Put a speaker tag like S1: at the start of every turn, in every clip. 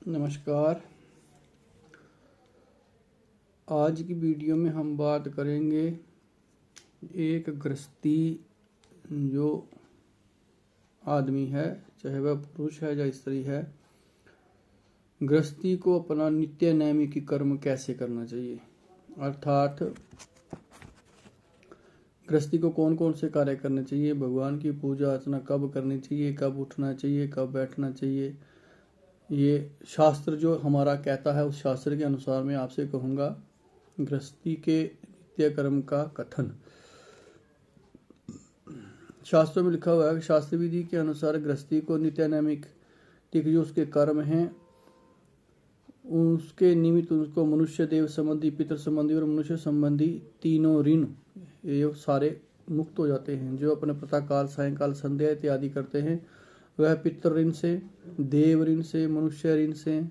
S1: नमस्कार। आज की वीडियो में हम बात करेंगे एक गृहस्थी जो आदमी है, चाहे वह पुरुष है या स्त्री है, गृहस्थी को अपना नित्य नैमिक कर्म कैसे करना चाहिए। अर्थात गृहस्थी को कौन कौन से कार्य करने चाहिए, भगवान की पूजा अर्चना कब करनी चाहिए, कब उठना चाहिए, कब बैठना चाहिए, ये शास्त्र जो हमारा कहता है उस शास्त्र के अनुसार मैं आपसे कहूँगा गृहस्थी के नित्य कर्म का कथन। शास्त्रों में लिखा हुआ है कि शास्त्र विधि के अनुसार गृहस्थी को नित्य नैमिक जो उसके कर्म हैं उसके निमित्त उसको मनुष्य देव संबंधी, पितृ संबंधी और मनुष्य संबंधी तीनों ऋण ये सारे मुक्त हो जाते हैं। जो अपने प्रातःकाल, सायंकाल, संध्या इत्यादि करते हैं वह पितृ ऋण से, देव ऋण से, मनुष्य ऋण से,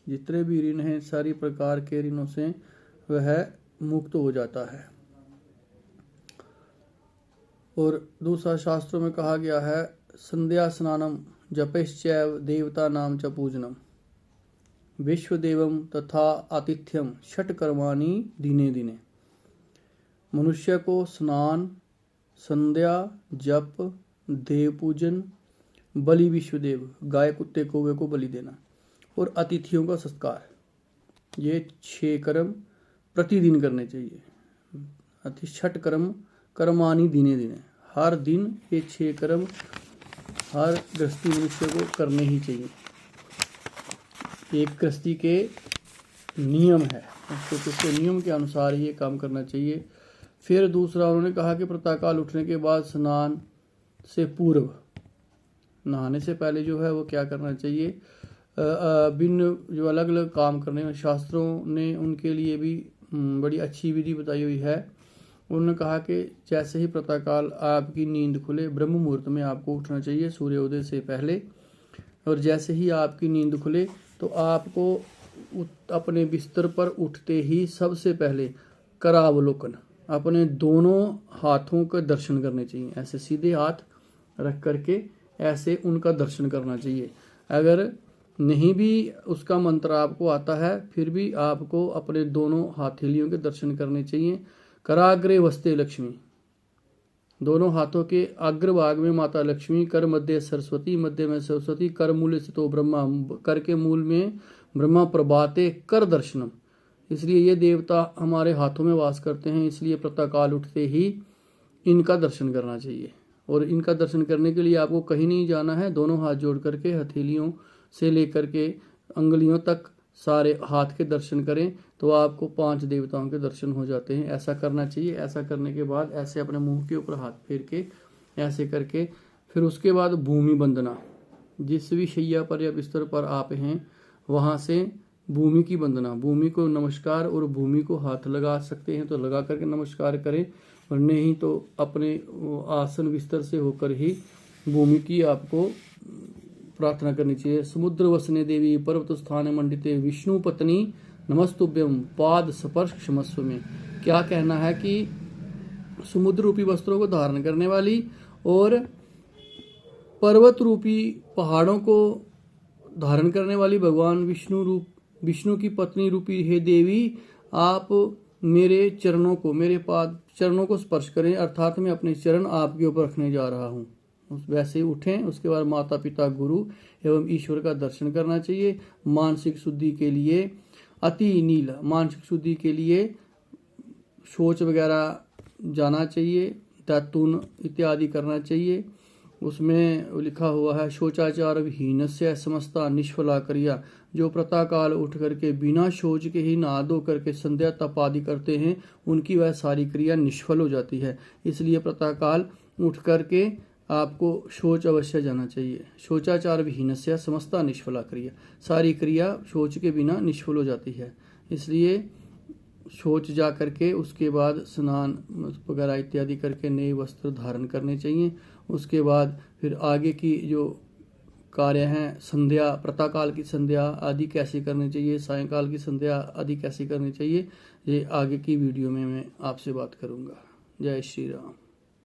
S1: जितने भी ऋण हैं सारी प्रकार के ऋणों से वह मुक्त हो जाता है। और दूसरा शास्त्रों में कहा गया है संध्या स्नानम जपश्चैव देवता नाम च पूजनम विश्वदेवम तथा आतिथ्यम षट कर्माणि दिने दिने। मनुष्य को स्नान, संध्या, जप, देव पूजन, बलि विश्वदेव, गाय कुत्ते कौवे को बलि देना और अतिथियों का सत्कार, ये 6 कर्म प्रतिदिन करने चाहिए। अति छठ कर्मानि दिने दिने, हर दिन ये 6 कर्म हर गृहस्थी मनुष्य को करने ही चाहिए। एक गृहस्थी के नियम है, उसके नियम के अनुसार ये काम करना चाहिए। फिर दूसरा उन्होंने कहा कि प्रातःकाल उठने के बाद स्नान से पूर्व, नहाने से पहले जो है वो क्या करना चाहिए, भिन्न जो अलग अलग काम करने में शास्त्रों ने उनके लिए भी बड़ी अच्छी विधि बताई हुई है। उन्होंने कहा कि जैसे ही प्रातःकाल आपकी नींद खुले, ब्रह्म मुहूर्त में आपको उठना चाहिए सूर्योदय से पहले। और जैसे ही आपकी नींद खुले तो आपको अपने बिस्तर पर उठते ही सबसे पहले करावलोकन, अपने दोनों हाथों का दर्शन करने चाहिए। ऐसे सीधे हाथ रख करके ऐसे उनका दर्शन करना चाहिए। अगर नहीं भी उसका मंत्र आपको आता है फिर भी आपको अपने दोनों हथेलियों के दर्शन करने चाहिए। कराग्रे वस्ते लक्ष्मी, दोनों हाथों के अग्रभाग में माता लक्ष्मी, कर मध्य सरस्वती, मध्य में सरस्वती, कर मूल से तो ब्रह्मा, कर के मूल में ब्रह्मा प्रभाते कर दर्शनम। इसलिए ये देवता हमारे हाथों में वास करते हैं, इसलिए प्रातःकाल उठते ही इनका दर्शन करना चाहिए। और इनका दर्शन करने के लिए आपको कहीं नहीं जाना है, दोनों हाथ जोड़ करके हथेलियों से लेकर के अंगुलियों तक सारे हाथ के दर्शन करें तो आपको 5 देवताओं के दर्शन हो जाते हैं। ऐसा करना चाहिए। ऐसा करने के बाद ऐसे अपने मुंह के ऊपर हाथ फेर के ऐसे करके फिर उसके बाद भूमि वंदना, जिस भी शैया पर या बिस्तर पर आप हैं वहां से भूमि की वंदना, भूमि को नमस्कार, और भूमि को हाथ लगा सकते हैं तो लगा करके नमस्कार करें, और नहीं तो अपने आसन बिस्तर से होकर ही भूमि की आपको प्रार्थना करनी चाहिए। समुद्र वसने देवी पर्वत स्थान मंडिते विष्णु पत्नी नमस्तुभ्यम पाद स्पर्श क्षमस्व में क्या कहना है कि समुद्र रूपी वस्त्रों को धारण करने वाली और पर्वत रूपी पहाड़ों को धारण करने वाली भगवान विष्णु की पत्नी रूपी हे देवी, आप मेरे चरणों को, मेरे पाद चरणों को स्पर्श करें, अर्थात मैं अपने चरण आपके ऊपर रखने जा रहा हूँ। वैसे ही उठें। उसके बाद माता पिता, गुरु एवं ईश्वर का दर्शन करना चाहिए। मानसिक शुद्धि के लिए अति नील, मानसिक शुद्धि के लिए शौच वगैरह जाना चाहिए, तैतून इत्यादि करना चाहिए। उसमें लिखा हुआ है शौचाचार विहीनस्य समस्ता निष्फला क्रिया, जो प्रातःकाल उठ करके बिना शौच के ही नहा धो करके संध्या तप आदि करते हैं उनकी वह सारी क्रिया निष्फल हो जाती है। इसलिए प्रातःकाल उठ करके आपको शौच अवश्य जाना चाहिए। शौचाचार विहीनस्य समस्ता निष्फला क्रिया, सारी क्रिया शौच के बिना निष्फल हो जाती है। इसलिए शौच जा करके उसके बाद स्नान वगैरह इत्यादि करके नए वस्त्र धारण करने चाहिए। उसके बाद फिर आगे की जो कार्य हैं, संध्या, प्रातःकाल की संध्या आदि कैसे करनी चाहिए, सायंकाल की संध्या आदि कैसे करनी चाहिए, ये आगे की वीडियो में मैं आपसे बात करूंगा। जय श्री राम।